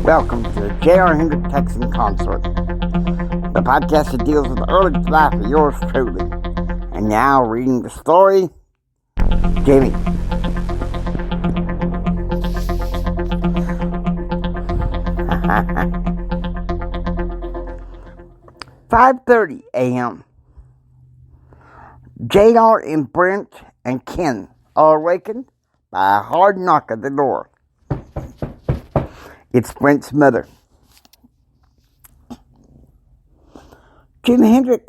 Welcome to the J.R. Hendrick Texan Consort, the podcast that deals with the early life of yours truly. And now, reading the story, Jimmy. 5:30 a.m. J.R. and Brent and Ken are awakened by a hard knock at the door. It's Brent's mother. Jim Hendrick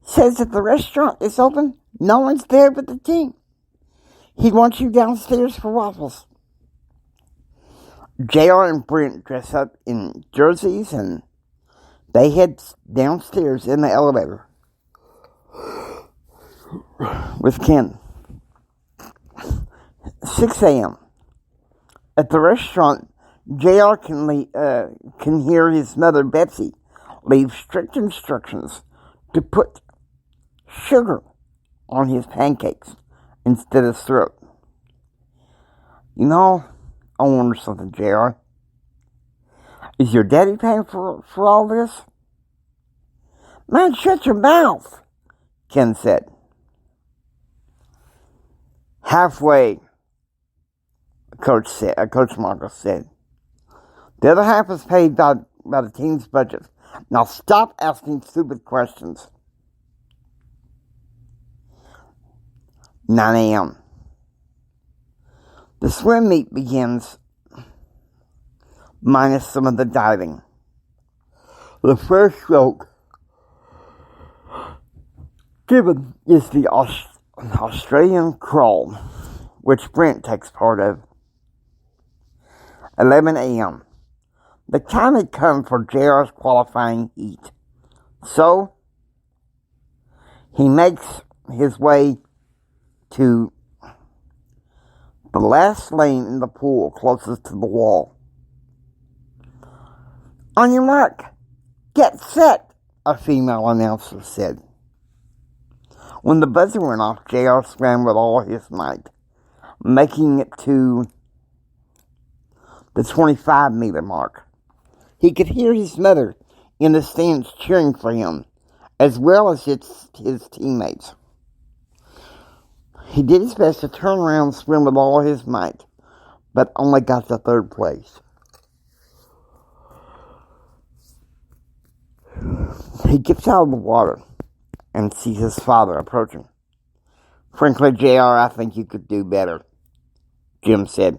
says that the restaurant is open. No one's there but the team. He wants you downstairs for waffles. JR and Brent dress up in jerseys and they head downstairs in the elevator with Ken. 6 a.m. At the restaurant, JR can hear his mother, Betsy, leave strict instructions to put sugar on his pancakes instead of syrup. You know, I wonder something, JR. Is your daddy paying for all this? Man, shut your mouth, Ken said. Halfway, Coach Marcus said. The other half is paid by the team's budget. Now stop asking stupid questions. 9 a.m. The swim meet begins, minus some of the diving. The first stroke given is the Australian crawl, which Brent takes part of. 11 a.m. The time had come for JR's qualifying heat. So, he makes his way to the last lane in the pool closest to the wall. On your mark, get set, a female announcer said. When the buzzer went off, JR swam with all his might, making it to the 25-meter mark. He could hear his mother in the stands cheering for him, as well as his teammates. He did his best to turn around and swim with all his might, but only got to third place. He gets out of the water and sees his father approaching. Frankly, JR, I think you could do better, Jim said,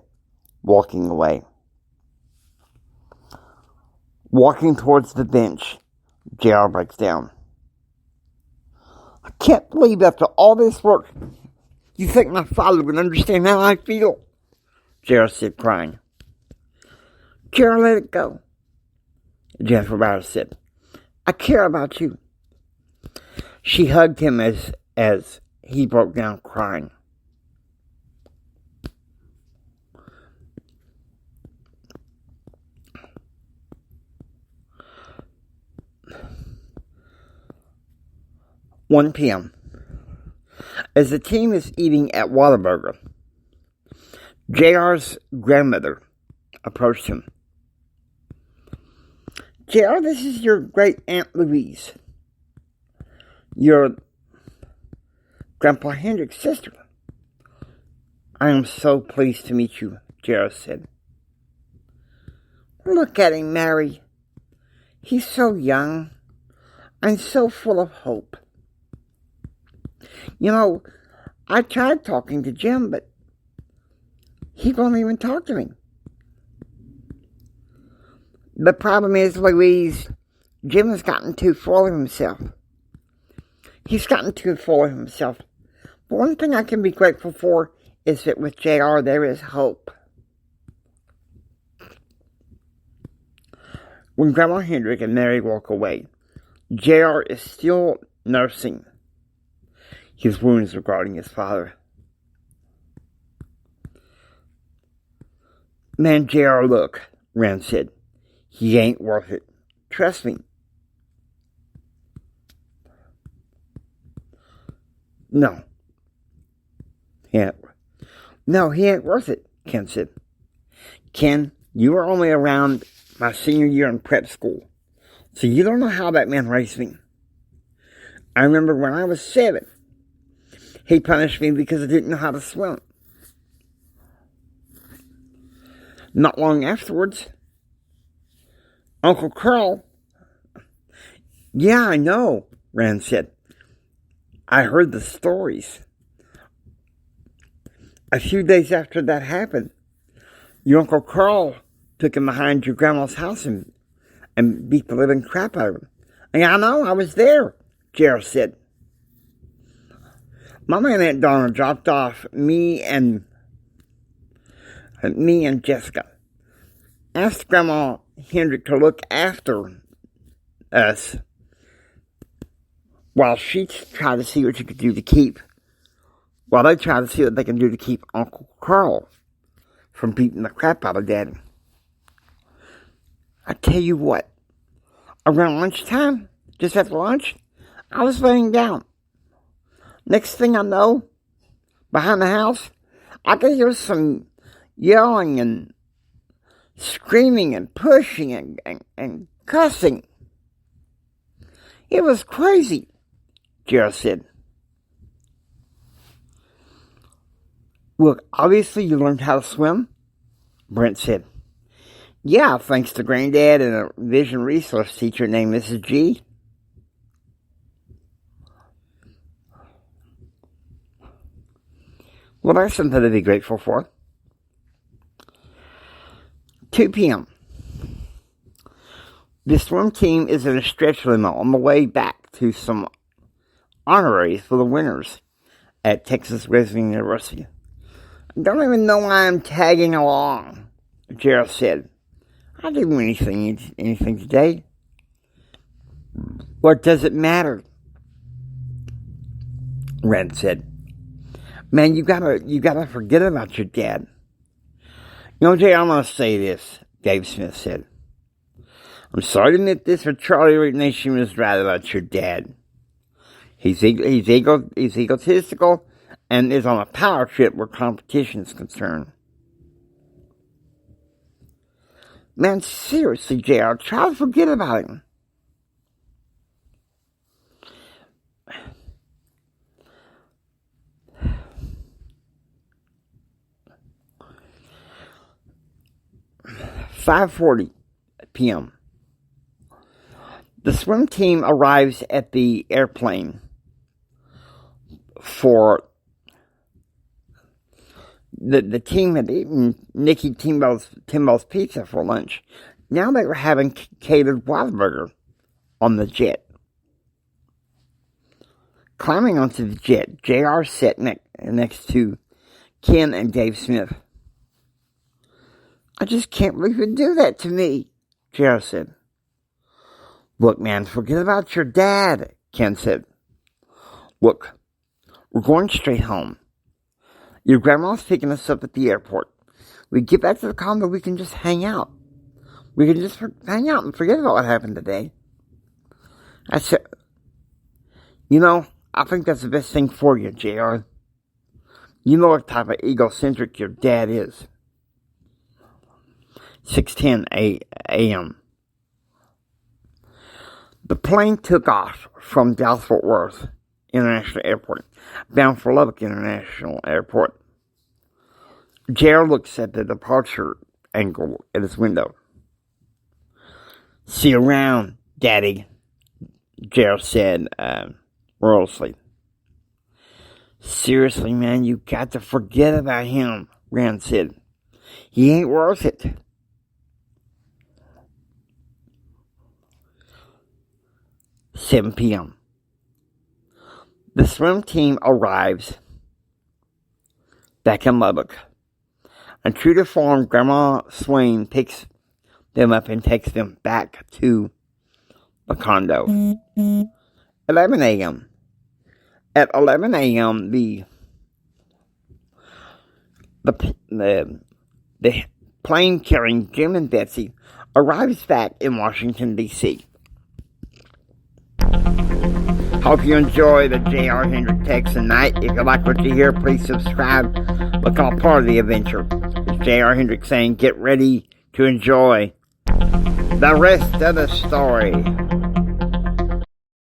walking away. Walking towards the bench, JR breaks down. I can't believe after all this work, you think my father would understand how I feel? JR said, crying. JR, let it go. Jennifer Bauer said, I care about you. She hugged him as he broke down crying. "1 p.m. As the team is eating at Whataburger, JR's grandmother approached him. JR, this is your great Aunt Louise, your Grandpa Hendrick's sister. I am so pleased to meet you, JR said. Look at him, Mary. He's so young and so full of hope. You know, I tried talking to Jim, but he won't even talk to me. The problem is, Louise, Jim has gotten too full of himself. He's gotten too full of himself. But one thing I can be grateful for is that with JR there is hope." When Grandma Hendrick and Mary walk away, JR is still nursing his wounds regarding his father. "Man, JR, look," Rand said. "He ain't worth it. Trust me." No, he ain't worth it, Ken said. Ken, You were only around my senior year in prep school, so you don't know how that man raised me. I remember when I was 7, he punished me because I didn't know how to swim. Not long afterwards, Uncle Carl... Yeah, I know, Rand said. I heard the stories. A few days after that happened, your Uncle Carl took him behind your grandma's house and beat the living crap out of him. Yeah, I know, I was there, J.R. said. Mama and Aunt Donna dropped off me and Jessica. Asked Grandma Hendrick to look after us while she tried to see what she could do to keep, while they tried to see what they can do to keep Uncle Carl from beating the crap out of Daddy. I tell you what, around lunchtime, just after lunch, I was laying down. Next thing I know, behind the house, I could hear some yelling and screaming and pushing and cussing. It was crazy, Jared said. Look, obviously you learned how to swim, Brent said. Yeah, thanks to Granddad and a vision resource teacher named Mrs. G. Well, that's something to be grateful for. 2 p.m. The swim team is in a stretch limo on the way back to some honoraries for the winners at Texas Wesleyan University. I don't even know why I'm tagging along, Gerald said. I didn't do anything today. What does it matter? Red said. Man, you gotta forget about your dad. You know, Jay, I'm gonna say this, Dave Smith said. I'm sorry to admit this, but Charlie Nation was right about your dad. He's egotistical and is on a power trip where competition is concerned. Man, seriously, JR, try to forget about him. "5:40 p.m. The swim team arrives at the airplane for the team had eaten Nicky Timbow's pizza for lunch. Now they were having catered Whataburger on the jet. Climbing onto the jet, JR sat next to Ken and Dave Smith. I just can't believe you'd do that to me, JR said. Look, man, forget about your dad, Ken said. Look, we're going straight home. Your grandma's picking us up at the airport. We get back to the condo, we can just hang out. We can just hang out and forget about what happened today. I said, you know, I think that's the best thing for you, JR. You know what type of egocentric your dad is. 6:10 a.m. The plane took off from Dallas-Fort Worth International Airport, bound for Lubbock International Airport. Jared looks at the departure angle at his window. See you around, Daddy, Jared said morosely. Seriously, man, you got to forget about him, Rand said. He ain't worth it. "7 p.m. The swim team arrives back in Lubbock. And true to form, Grandma Swain picks them up and takes them back to the condo. 11 a.m. At 11 a.m., the plane carrying Jim and Betsy arrives back in Washington, D.C. Hope you enjoy the J.R. Hendrick text tonight. If you like what you hear, please subscribe. Become a part of the adventure. It's J.R. Hendrick saying, get ready to enjoy the rest of the story.